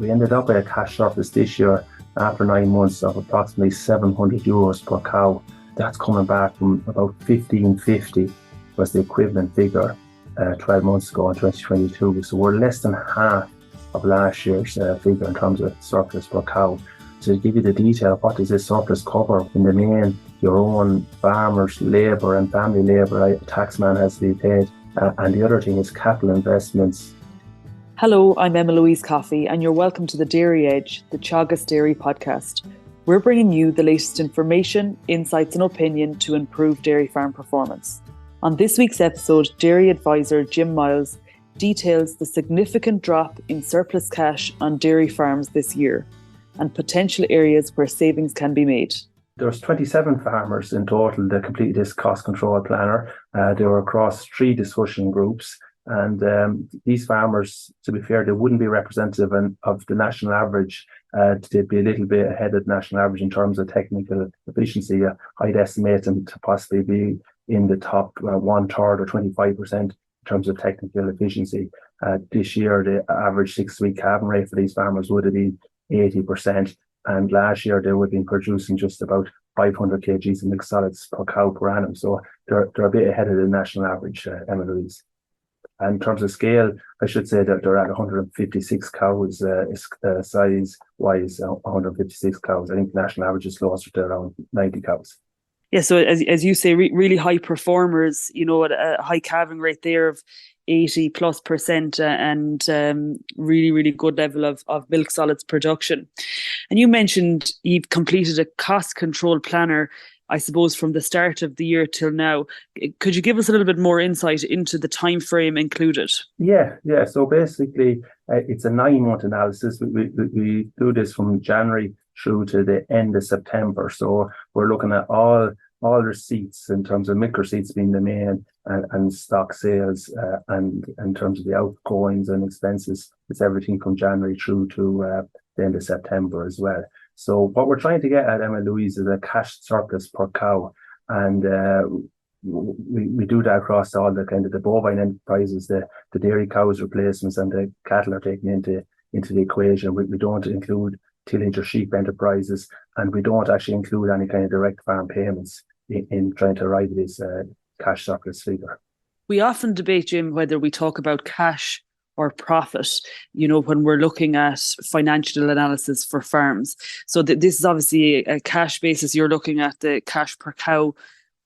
We ended up with a cash surplus this year after 9 months of approximately €700 per cow. That's coming back from about 1550 was the equivalent figure 12 months ago in 2022. So we're less than half of last year's figure in terms of surplus per cow. To give you the detail, what does this surplus cover? In the main, your own farmers' labour and family labour, a taxman has to be paid. And the other thing is capital investments. Hello, I'm Emma-Louise Coffey, and you're welcome to the Dairy Edge, the Teagasc Dairy podcast. We're bringing you the latest information, insights and opinion to improve dairy farm performance. On this week's episode, Dairy Advisor Jim Moyles details the significant drop in surplus cash on dairy farms this year and potential areas where savings can be made. There's 27 farmers in total that completed this cost control planner. They were across 3 discussion groups. And these farmers, to be fair, they wouldn't be representative of the national average. They'd be a little bit ahead of the national average in terms of technical efficiency. I'd estimate them to possibly be in the top 1/3 or 25% in terms of technical efficiency. This year, the average 6-week calving rate for these farmers would have been 80%. And last year, they would have been producing just about 500 kgs of milk solids per cow per annum. So they're a bit ahead of the national average, Emma-Louise. And in terms of scale, I should say that they're at 156 cows, size-wise, 156 cows. I think the national average is closer to around 90 cows. Yeah, so as you say, really high performers, at a high calving rate there of 80+%, and really, really good level of milk solids production. And you mentioned you've completed a cost control planner, I suppose, from the start of the year till now. Could you give us a little bit more insight into the time frame included? Yeah. So basically, it's a 9-month analysis. We do this from January through to the end of September. So we're looking at all receipts in terms of milk receipts being the main, and stock sales, and in terms of the outgoings and expenses, it's everything from January through to the end of September as well. So what we're trying to get at, Emma-Louise, is a cash surplus per cow. And we do that across all the kind of the bovine enterprises, the dairy cows replacements and the cattle are taken into the equation. We don't include tillage or sheep enterprises, and we don't actually include any kind of direct farm payments in trying to arrive at this cash surplus figure. We often debate, Jim, whether we talk about cash or profit, when we're looking at financial analysis for farms. So this is obviously a cash basis. You're looking at the cash per cow.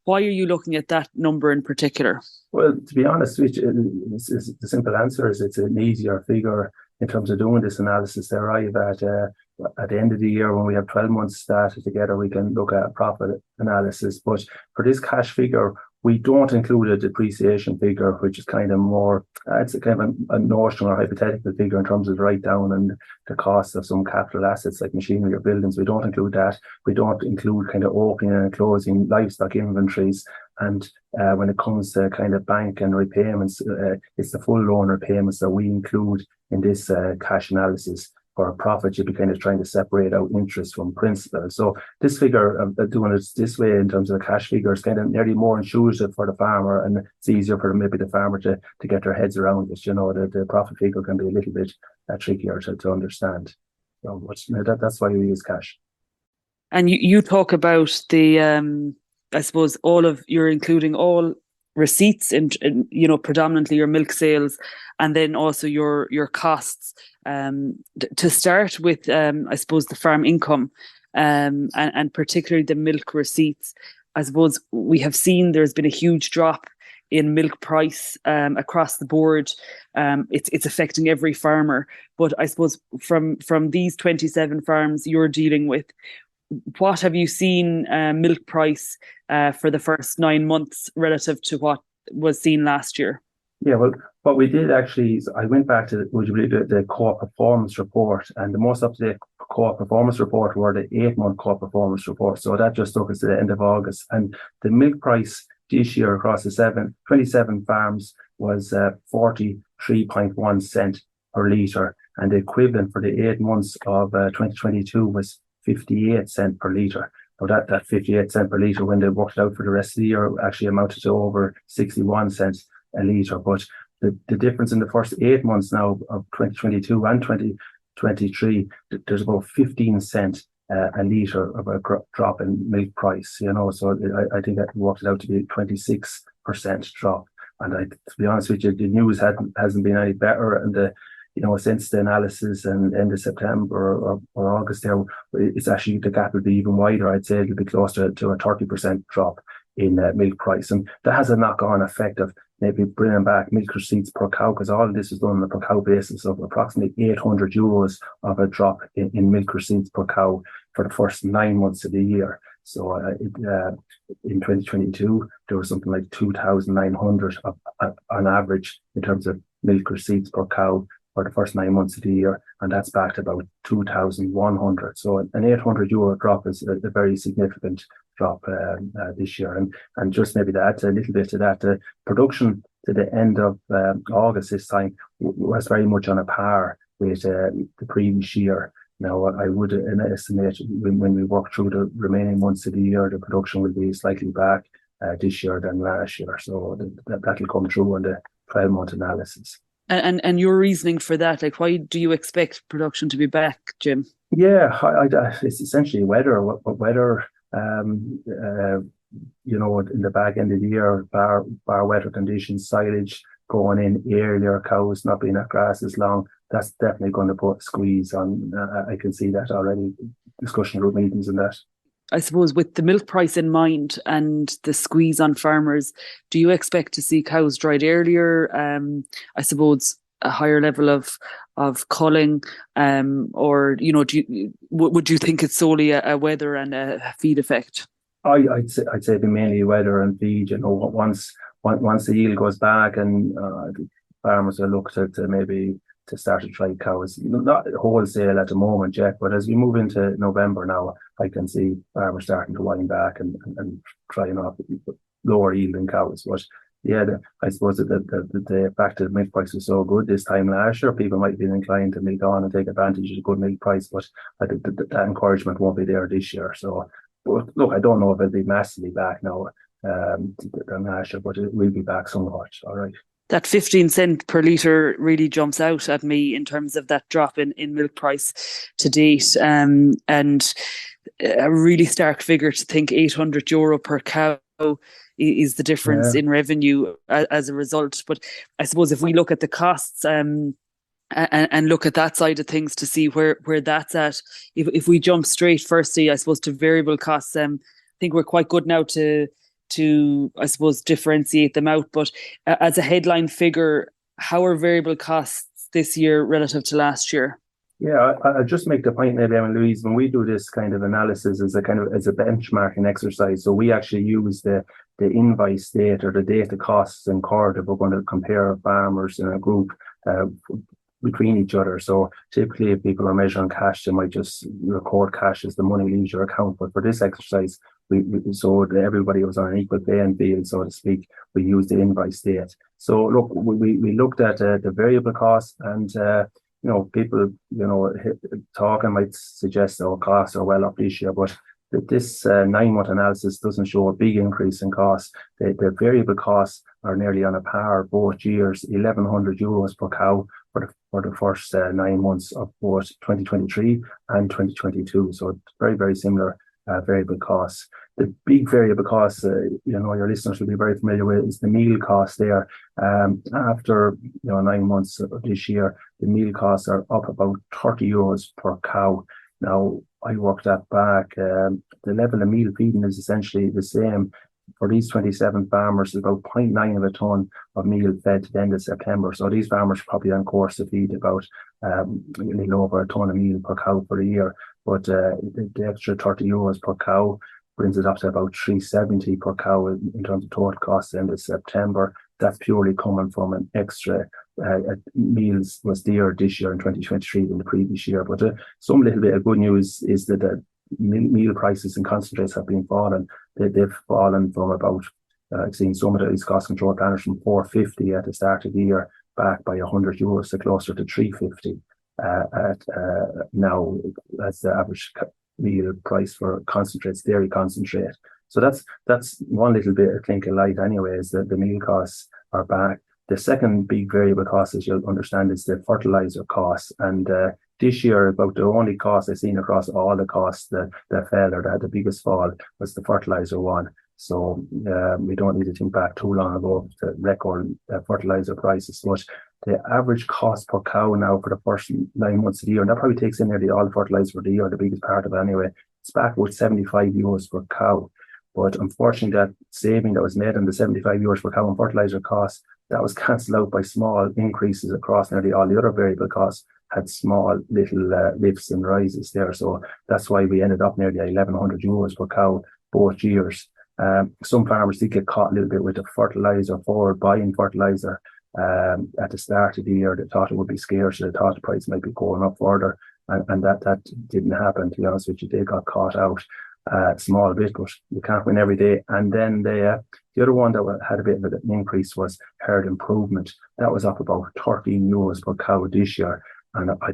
Why are you looking at that number in particular? Well, to be honest, the simple answer is it's an easier figure in terms of doing this analysis to arrive at the end of the year when we have 12 months started together. We can look at a profit analysis. But for this cash figure, we don't include a depreciation figure, which is kind of more, it's a kind of a notional or hypothetical figure in terms of the write down and the cost of some capital assets like machinery or buildings. We don't include that. We don't include kind of opening and closing livestock inventories. And when it comes to kind of bank and repayments, it's the full loan repayments that we include in this cash analysis. For a profit, you'd be kind of trying to separate out interest from principal. So this figure, doing it this way in terms of the cash figure, is kind of nearly more intuitive for the farmer, and it's easier for maybe the farmer to get their heads around it. The profit figure can be a little bit trickier to understand. So that's why we use cash. And you talk about the, I suppose, you're including all receipts in predominantly your milk sales, and then also your costs. To start with, I suppose the farm income, and particularly the milk receipts. I suppose we have seen there's been a huge drop in milk price across the board. It's affecting every farmer. But I suppose from these 27 farms you're dealing with, what have you seen milk price for the first 9 months relative to what was seen last year? Yeah, well, what we did actually is I went back to the core performance report, and the most up-to-date core performance report were the 8-month core performance report. So that just took us to the end of August. And the milk price this year across the 27 farms was 43.1 cent per litre. And the equivalent for the 8 months of 2022 was 58 cent per litre. Now that 58 cent per litre, when they worked it out for the rest of the year, actually amounted to over 61 cents a litre. But the difference in the first 8 months now of 2022 and 2023, there's about 15 cent a litre of a drop in milk price, so I think that worked out to be 26% drop. And to be honest with you, the news hasn't been any better. And since the analysis and end of September or August there, it's actually, the gap will be even wider. I'd say it'll be close to a 30% drop in milk price. And that has a knock-on effect of maybe bringing back milk receipts per cow, because all of this is done on a per cow basis of approximately €800 of a drop in milk receipts per cow for the first 9 months of the year. So in 2022, there was something like 2,900 on average in terms of milk receipts per cow for the first 9 months of the year, and that's back to about 2,100. So an €800 drop is a very significant drop this year. And just maybe to add a little bit to that, production to the end of August this time was very much on a par with the previous year. Now, I would estimate when we work through the remaining months of the year, the production will be slightly back this year than last year. So that'll come through on the 12-month analysis. And your reasoning for that, like, why do you expect production to be back, Jim? Yeah, it's essentially weather. Weather, in the back end of the year, bar weather conditions, silage going in earlier, cows not being at grass as long, that's definitely going to put a squeeze on. I can see that already, discussion group meetings and that. I suppose with the milk price in mind and the squeeze on farmers, do you expect to see cows dried earlier? I suppose a higher level of culling, or would you think it's solely a weather and a feed effect? I'd say it'd be mainly weather and feed. Once the yield goes back, and farmers will look to maybe to start to try cows, not wholesale at the moment yet, but as we move into November now, I can see farmers starting to wind back and trying off lower yielding cows. But yeah, I suppose the fact that the milk price was so good this time last year, people might be inclined to milk on and take advantage of the good milk price, but I think that encouragement won't be there this year. So, but look, I don't know if it'll be massively back now than last year, but it will be back somewhat. All right. That 15 cent per litre really jumps out at me in terms of that drop in milk price to date. And a really stark figure to think €800 per cow is the difference in revenue as a result. But I suppose if we look at the costs and look at that side of things to see where that's at, if we jump straight firstly, I suppose, to variable costs, I think we're quite good now to I suppose differentiate them out. But as a headline figure, how are variable costs this year relative to last year? Yeah, I'll just make the point maybe, Emma-Louise, when we do this kind of analysis as a benchmarking exercise, so we actually use the invoice date or the data costs incurred if we're going to compare farmers in a group between each other. So typically if people are measuring cash, they might just record cash as the money leaves your account. But for this exercise, so everybody was on an equal playing field, so to speak, we used the invoice date. So look, we looked at the variable costs, and people, talking might suggest our costs are well up this year, but this 9-month analysis doesn't show a big increase in costs. The variable costs are nearly on a par both years, €1,100 per cow for the first 9 months of both 2023 and 2022. So it's very, very similar variable costs. The big variable costs, your listeners will be very familiar with, is the meal cost there. After 9 months of this year, the meal costs are up about €30 per cow. Now, I worked that back. The level of meal feeding is essentially the same for these 27 farmers, about 0.9 of a tonne of meal fed to the end of September. So these farmers are probably on course to feed about a little over a tonne of meal per cow for a year. But the extra €30 per cow brings it up to about $370 per cow in terms of total cost at the end of September. That's purely coming from an extra meals was dear this year in 2023 than the previous year. But some little bit of good news is that the meal prices and concentrates have been falling. They've fallen from about, I've seen some of these cost control planners from $450 at the start of the year back by €100 to closer to $350 now. That's the average meal price for concentrates, dairy concentrate. So that's one little bit of clink of light anyway, is that the meal costs are back. The second big variable cost, as you'll understand, is the fertilizer costs. And This year, about the only cost I've seen across all the costs that fell or that had the biggest fall was the fertilizer one. So we don't need to think back too long ago to record fertilizer prices. But the average cost per cow now for the first 9 months of the year, and that probably takes in nearly all the fertilizer for the year, the biggest part of it anyway, it's back about €75 per cow. But unfortunately, that saving that was made on the €75 per cow and fertilizer costs, that was cancelled out by small increases across nearly all the other variable costs, had small little lifts and rises there. So that's why we ended up nearly €1,100 per cow both years. Some farmers did get caught a little bit with the fertilizer, forward buying fertilizer at the start of the year. They thought it would be scarce, they thought the price might be going up further, and that didn't happen, to be honest with you. They got caught out a small bit, but you can't win every day. And then the other one that had a bit of an increase was herd improvement. That was up about €13 per cow this year. And I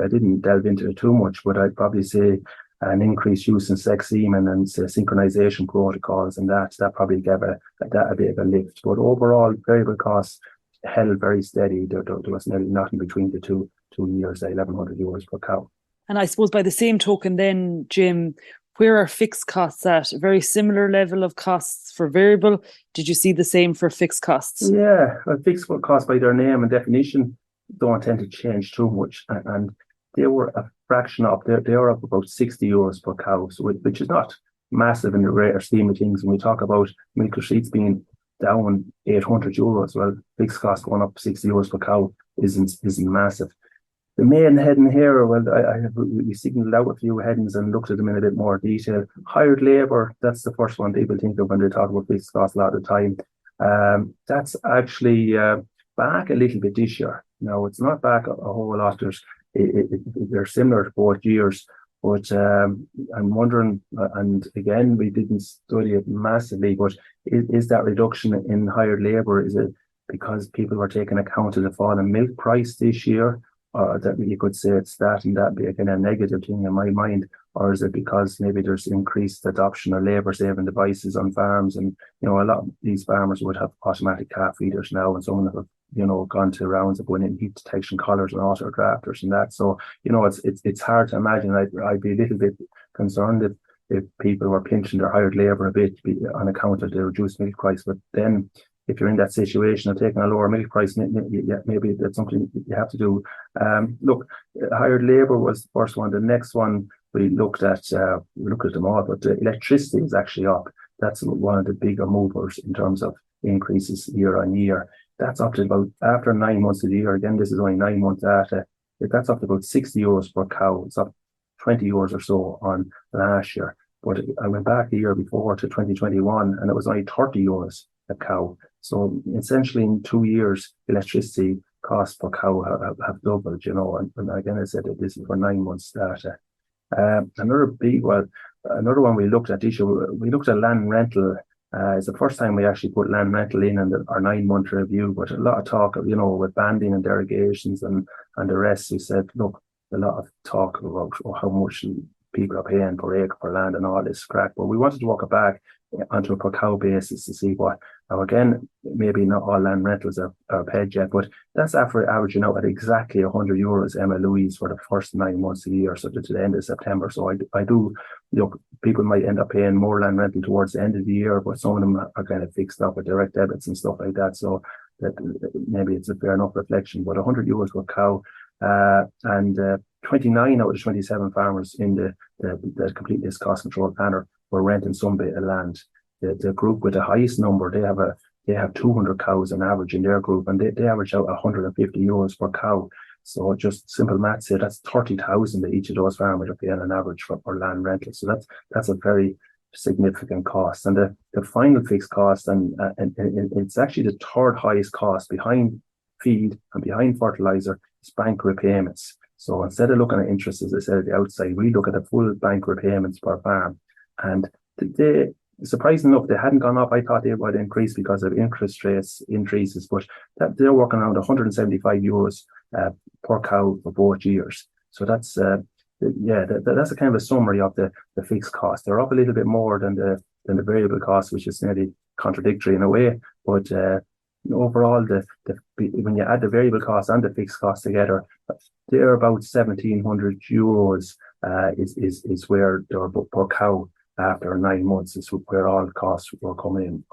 didn't delve into it too much, but I'd probably say an increased use in sex semen and synchronization protocols, and that probably gave that a bit of a lift. But overall, variable costs held very steady. There was nearly nothing between the two years, €1,100 per cow. And I suppose by the same token then, Jim, where are fixed costs at? A very similar level of costs for variable. Did you see the same for fixed costs? Yeah, well, fixed costs by their name and definition don't tend to change too much, and they were a fraction up. They were up about €60 per cow, so which is not massive in the greater scheme of things. When we talk about milk receipts being down €800, well, fixed cost going up €60 per cow isn't massive. The main heading here, well, we signalled out a few headings and looked at them in a bit more detail. Hired labour, that's the first one people think of when they talk about fixed costs a lot of the time. That's actually back a little bit this year. Now, it's not back a whole lot. They're similar to both years, but I'm wondering, and again, we didn't study it massively, but is that reduction in hired labour, is it because people were taking account of the fall in milk price this year? Or that you could say it's that, and that be a kind of negative thing in my mind, or is it because maybe there's increased adoption of labour saving devices on farms, and a lot of these farmers would have automatic calf feeders now, and some of them have gone to rounds of going in heat detection collars and auto drafters and that. So it's hard to imagine. I'd be a little bit concerned if people were pinching their hired labour a bit on account of the reduced milk price, but then if you're in that situation of taking a lower milk price, maybe that's something you have to do. Look, hired labour was the first one. The next one we looked at them all, but the electricity is actually up. That's one of the bigger movers in terms of increases year on year. That's up to about, after 9 months of the year, again, this is only 9 months after, that's up to about €60 per cow. It's up €20 or so on last year. But I went back the year before to 2021, and it was only €30 a cow. So essentially in 2 years, electricity costs per cow have doubled, and again, I said that this is for 9 months data. Another one we looked at this year, we looked at land rental. It's the first time we actually put land rental in our 9-month review, but a lot of talk of, with banding and derogations and the rest, we said, look, a lot of talk about how much people are paying per acre for land and all this crack, but we wanted to work it back onto a per cow basis to see what. Now again, maybe not all land rentals are paid yet, but that's after averaging out at exactly €100 Emma-Louise for the first 9 months of the year, so to the end of September. So I do, people might end up paying more land rental towards the end of the year, but some of them are kind of fixed up with direct debits and stuff like that. So that maybe it's a fair enough reflection, but €100 per cow, and 29 out of the 27 farmers in the complete list cost control planner were renting some bit of land. The group with the highest number, they have 200 cows on average in their group, and they average out €150 per cow. So just simple maths here, that's 30,000 that each of those farmers are paying on average for land rental. So that's a very significant cost. And the final fixed cost, and it's actually the third highest cost behind feed and behind fertilizer, is bank repayments. So instead of looking at interest, as I said at the outside, we look at the full bank repayments per farm. And surprisingly enough, they hadn't gone up. I thought they would increase because of interest rates increases, but they're working around €175 per cow for both years. So that's a kind of a summary of the fixed cost. They're up a little bit more than the variable cost, which is nearly contradictory in a way, but overall, when you add the variable costs and the fixed costs together, they're about €1,700 is where they're per cow after 9 months, is where all costs were coming in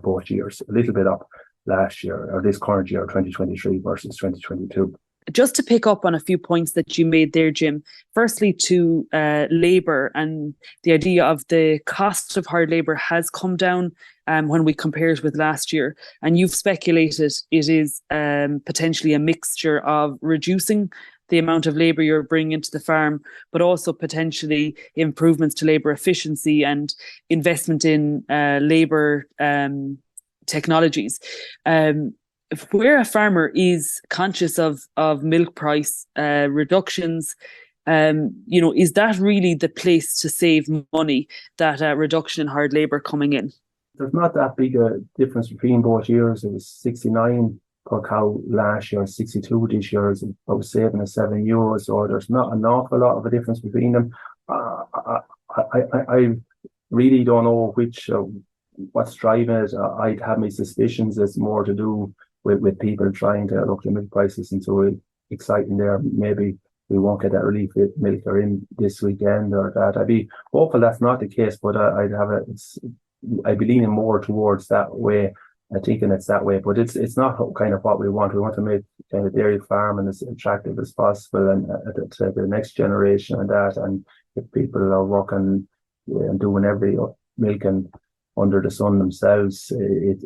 both years. A little bit up last year, or this current year, 2023 versus 2022. Just to pick up on a few points that you made there, Jim, firstly to labour and the idea of the cost of hard labour has come down when we compare it with last year. And you've speculated it is potentially a mixture of reducing the amount of labour you're bringing into the farm, but also potentially improvements to labour efficiency and investment in labour technologies. Where a farmer is conscious of milk price reductions, is that really the place to save money, that reduction in hard labour coming in? There's not that big a difference between both years. It was 69 per cow last year, 62 this year, is about saving of €7. So there's not an awful lot of a difference between them. I really don't know what's driving it. I'd have my suspicions it's more to do with people trying to look at milk prices and so exciting there. Maybe we won't get that relief with milk or in this weekend or that. I'd be hopeful that's not the case, but I'd be leaning more towards that way. I'm thinking it's that way, but it's not kind of what we want. We want to make kind of dairy farming as attractive as possible and to the next generation and that. And if people are working and doing every milking under the sun themselves, it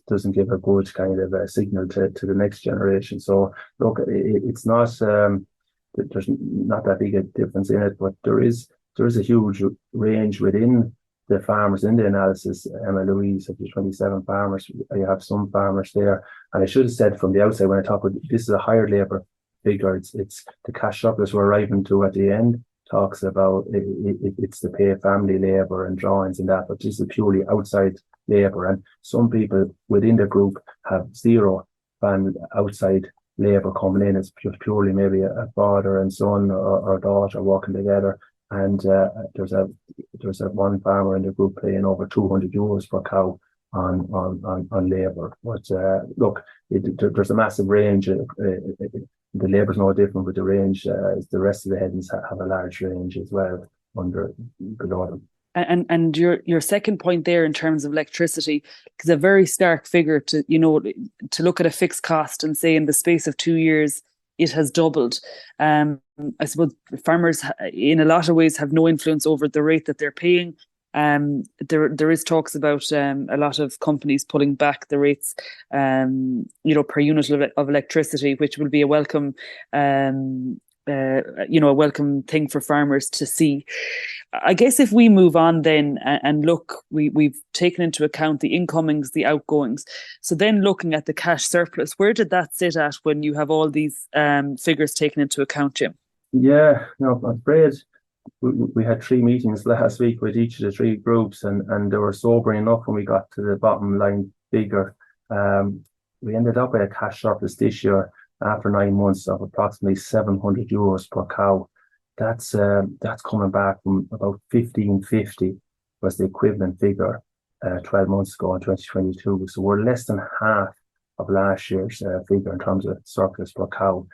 doesn't give a good kind of a signal to the next generation. So look, it's not there's not that big a difference in it, but there is a huge range within the farmers in the analysis. Emma-Louise, of the 27 farmers, I have some farmers there, and I should have said from the outside when I talk about this is a higher labour figure. It's the cash surplus we're arriving to at the end talks about it's to pay family labour and drawings and that, but this is purely outside labour. And some people within the group have zero outside labour coming in. It's just purely maybe a father and son or daughter working together. And there's a one farmer in the group paying over €200 per cow on labour. But look, there's a massive range. The labour's no different with the range. The rest of the headings have a large range as well below them. And your second point there in terms of electricity is a very stark figure to look at a fixed cost and say in the space of 2 years it has doubled. I suppose farmers in a lot of ways have no influence over the rate that they're paying. There is talks about a lot of companies pulling back the rates, per unit of electricity, which will be a welcome, a welcome thing for farmers to see. I guess if we move on then and look, we've taken into account the incomings, the outgoings. So then looking at the cash surplus, where did that sit at when you have all these figures taken into account, Jim? Yeah, I'm afraid we had 3 meetings last week with each of the 3 groups, and they were sobering enough when we got to the bottom line figure. We ended up with a cash surplus this year after 9 months of approximately €700 per cow. That's coming back from about 1550 was the equivalent figure 12 months ago in 2022. So we're less than half of last year's figure in terms of surplus per cow.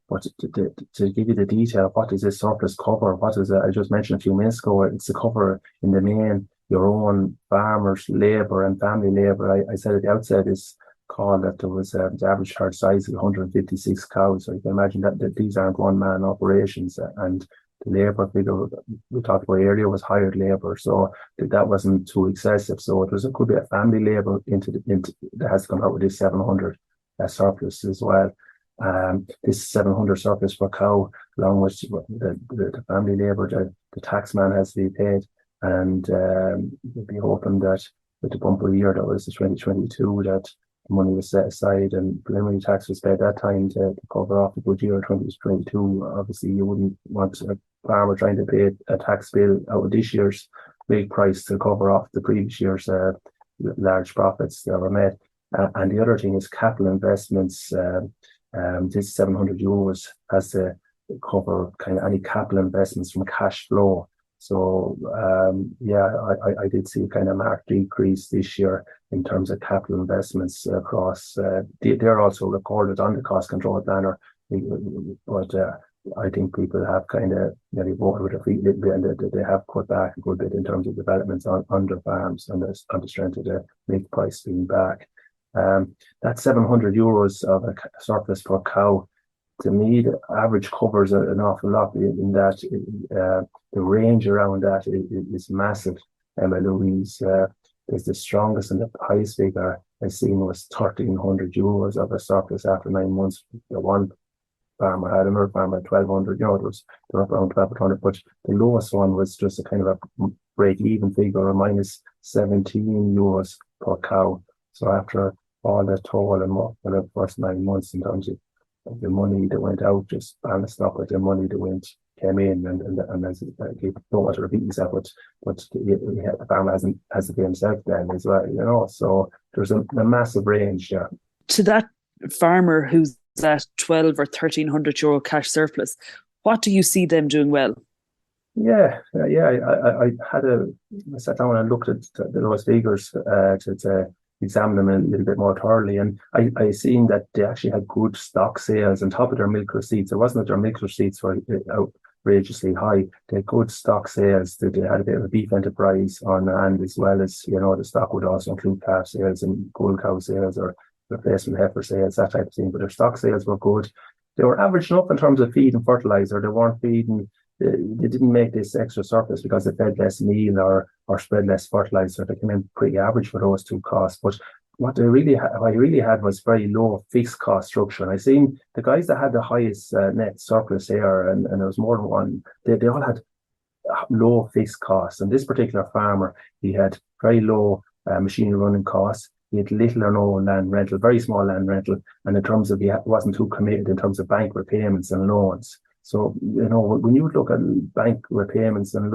But to give you the detail, what does this surplus cover? What is it? I just mentioned a few minutes ago, it's to cover in the main your own farmers' labour and family labour. I said at the outset this call that there was the average herd size of 156 cows. So you can imagine that these aren't one-man operations, and the labour figure we talked about earlier was hired labour, so that wasn't too excessive. So it could be a family labour into that has come out with this 700 surplus as well. This 700 surplus per cow, along with the family labour, the tax man has to be paid, and we'll be hoping that with the bumper year that was the 2022, that the money was set aside and preliminary tax was paid at that time to cover off the good year 2022. Obviously, you wouldn't want a farmer trying to pay a tax bill out of this year's big price to cover off the previous year's large profits that were made. And the other thing is capital investments. This €700 has to cover kind of any capital investments from cash flow So I did see a kind of marked decrease this year in terms of capital investments across. They're also recorded on the cost control planner, but I think people have kind of maybe voted with their feet a little bit, and they have cut back a good bit in terms of developments on their farms on the strength of the milk price being back. That €700 of a surplus per cow, to me, the average covers an awful lot in that the range around that is massive. Emma-Louise, is the strongest and the highest figure I've seen was €1,300 of a surplus after 9 months. The one farmer had, another farmer had 1,200. They're up around 1,200, but the lowest one was just a kind of a break-even figure, or minus €17 per cow. So after all the toil and work for the first 9 months in terms of the money that went out, just balanced up with the money that came in, and as I don't want to repeat myself, but the farmer has to pay himself then as well, so there's a massive range there. To that farmer who's at 1,200 or €1,300 cash surplus, what do you see them doing well? I sat down and looked at those figures to examine them a little bit more thoroughly, and I seen that they actually had good stock sales on top of their milk receipts. It wasn't that their milk receipts were outrageously high. They had good stock sales. They had a bit of a beef enterprise on hand, as well as the stock would also include calf sales and bull cow sales or replacement heifer sales, that type of thing. But their stock sales were good. They were averaging up in terms of feed and fertilizer. They weren't feeding. They didn't make this extra surplus because they fed less meal or spread less fertilizer. They came in pretty average for those two costs. But what I really had was very low fixed cost structure. And I seen the guys that had the highest net surplus here, and there was more than one. They all had low fixed costs. And this particular farmer, he had very low machinery running costs. He had little or no land rental, very small land rental. And in terms of, he wasn't too committed in terms of bank repayments and loans. So, when you look at bank repayments and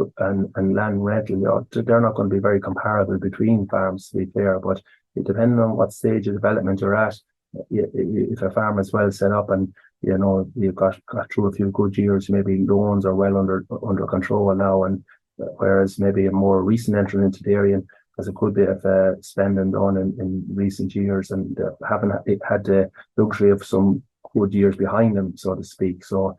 land rental, they're not going to be very comparable between farms, to be fair. But depending on what stage of development you're at, if a farm is well set up and you've got through a few good years, maybe loans are well under control now, and whereas maybe a more recent entrant into the area has a good bit of spending done in recent years, and haven't had the luxury of some good years behind them, so to speak. So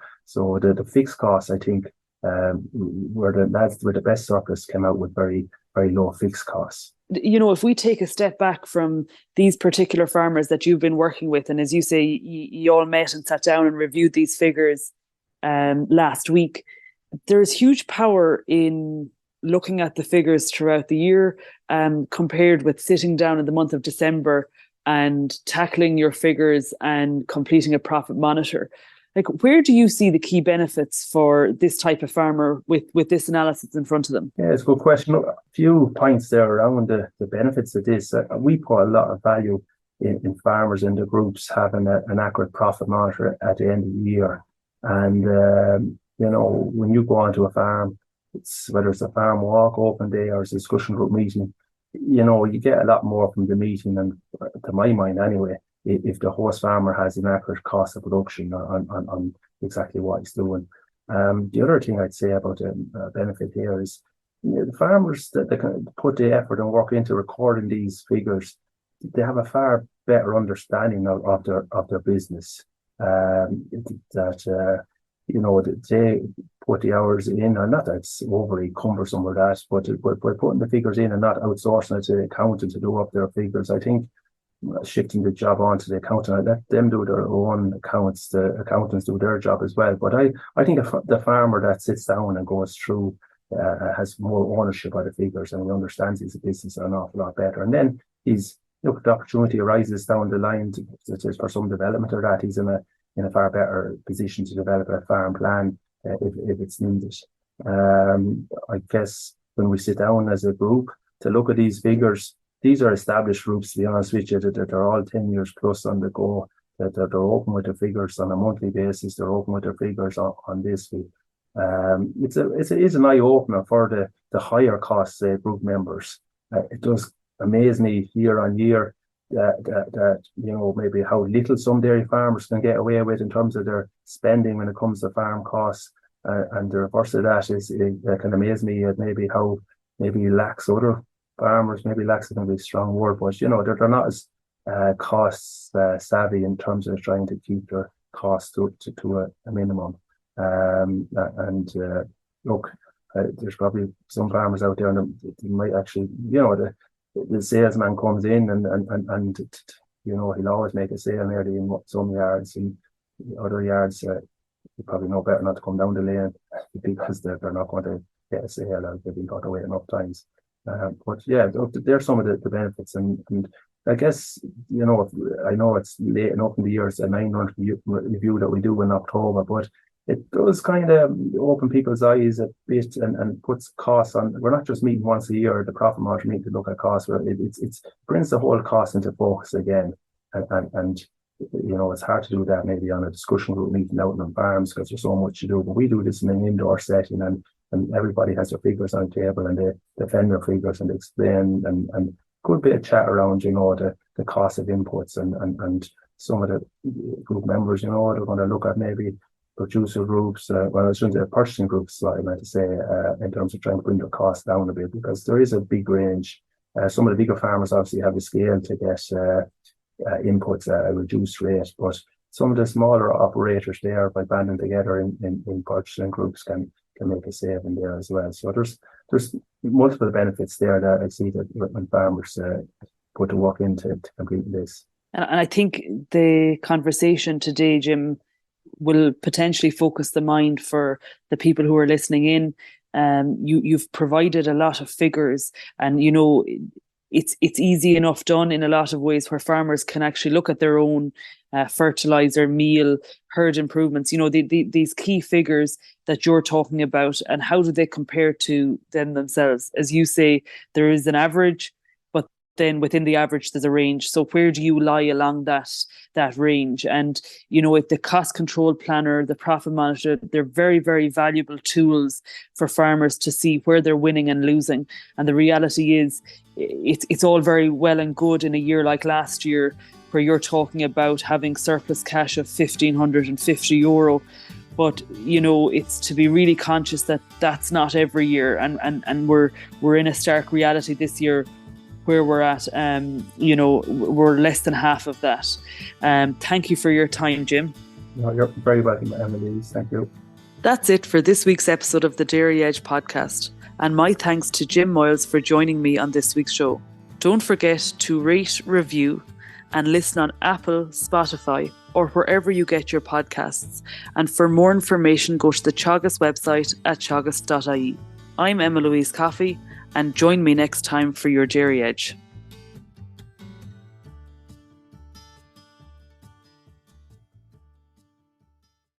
the fixed costs, I think, where the best surplus came out with very, very low fixed costs. If we take a step back from these particular farmers that you've been working with, and as you say, you all met and sat down and reviewed these figures last week, there's huge power in looking at the figures throughout the year, compared with sitting down in the month of December and tackling your figures and completing a profit monitor. Like, where do you see the key benefits for this type of farmer with this analysis in front of them? Yeah, it's a good question. A few points there around the benefits of this. We put a lot of value in farmers in the groups having an accurate profit monitor at the end of the year. And, when you go onto a farm, whether it's a farm walk, open day, or it's a discussion group meeting, you get a lot more from the meeting, and to my mind anyway, if the host farmer has an accurate cost of production on exactly what he's doing. The other thing I'd say about the benefit here is the farmers that they can put the effort and work into recording these figures, they have a far better understanding of their business. They put the hours in, and not that it's overly cumbersome or that, but by putting the figures in and not outsourcing it to the accountant to do up their figures, I think shifting the job onto the accountant, let them do their own accounts, the accountants do their job as well. But I think the farmer that sits down and goes through has more ownership of the figures, and he understands his business an awful lot better. And then the opportunity arises down the line for some development or that, he's in a far better position to develop a farm plan if it's needed. I guess when we sit down as a group to look at these figures, these are established groups, to be honest with you, that are all 10 years plus on the go, that they're open with their figures on a monthly basis, they're open with their figures on this week. It is an eye-opener for the higher cost group members. It does amaze me year on year that maybe how little some dairy farmers can get away with in terms of their spending when it comes to farm costs. And the reverse of that is it can amaze me at maybe how maybe lax other farmers, maybe lax is going to be a strong word, but they're not as cost savvy in terms of trying to keep their costs to a minimum. And look, there's probably some farmers out there that might actually, the salesman comes in and he'll always make a sale nearly in some yards, and other yards you probably know better not to come down the lane because they're not going to get a sale out. They've been got away enough times. But yeah, there's some of the benefits, and I guess I know it's late enough in the year. It's a 9-month review that we do in October, but it does kind of open people's eyes a bit and puts costs on. We're not just meeting once a year, the profit margin meeting to look at costs. It brings the whole cost into focus again, and it's hard to do that maybe on a discussion group meeting out in farms because there's so much to do. But we do this in an indoor setting, and everybody has their figures on the table, and they defend their figures and they explain, and good bit of chat around, the cost of inputs, and some of the group members, they're going to look at maybe producer groups, I shouldn't say purchasing groups, I meant to say, in terms of trying to bring their costs down a bit, because there is a big range. Some of the bigger farmers obviously have a scale to get inputs at a reduced rate, but some of the smaller operators there, by banding together in purchasing groups, can make a saving there as well. So there's multiple benefits there that I see that when farmers put the work into complete this. And I think the conversation today, Jim, will potentially focus the mind for the people who are listening in. You've provided a lot of figures, and it's easy enough done in a lot of ways where farmers can actually look at their own fertilizer, meal, herd improvements, these key figures that you're talking about, and how do they compare to them themselves? As you say, there is an average, but then within the average there's a range. So where do you lie along that range? And if the cost control planner, the profit monitor, they're very, very valuable tools for farmers to see where they're winning and losing. And the reality is it's all very well and good in a year like last year, where you're talking about having surplus cash of €1,550. But, it's to be really conscious that that's not every year. And we're in a stark reality this year where we're at, we're less than half of that. Thank you for your time, Jim. No, you're very welcome, Emma-Louise. Thank you. That's it for this week's episode of the Dairy Edge podcast. And my thanks to Jim Moyles for joining me on this week's show. Don't forget to rate, review, and listen on Apple, Spotify, or wherever you get your podcasts. And for more information, go to the Teagasc website at teagasc.ie. I'm Emma-Louise Coffey, and join me next time for your Dairy Edge.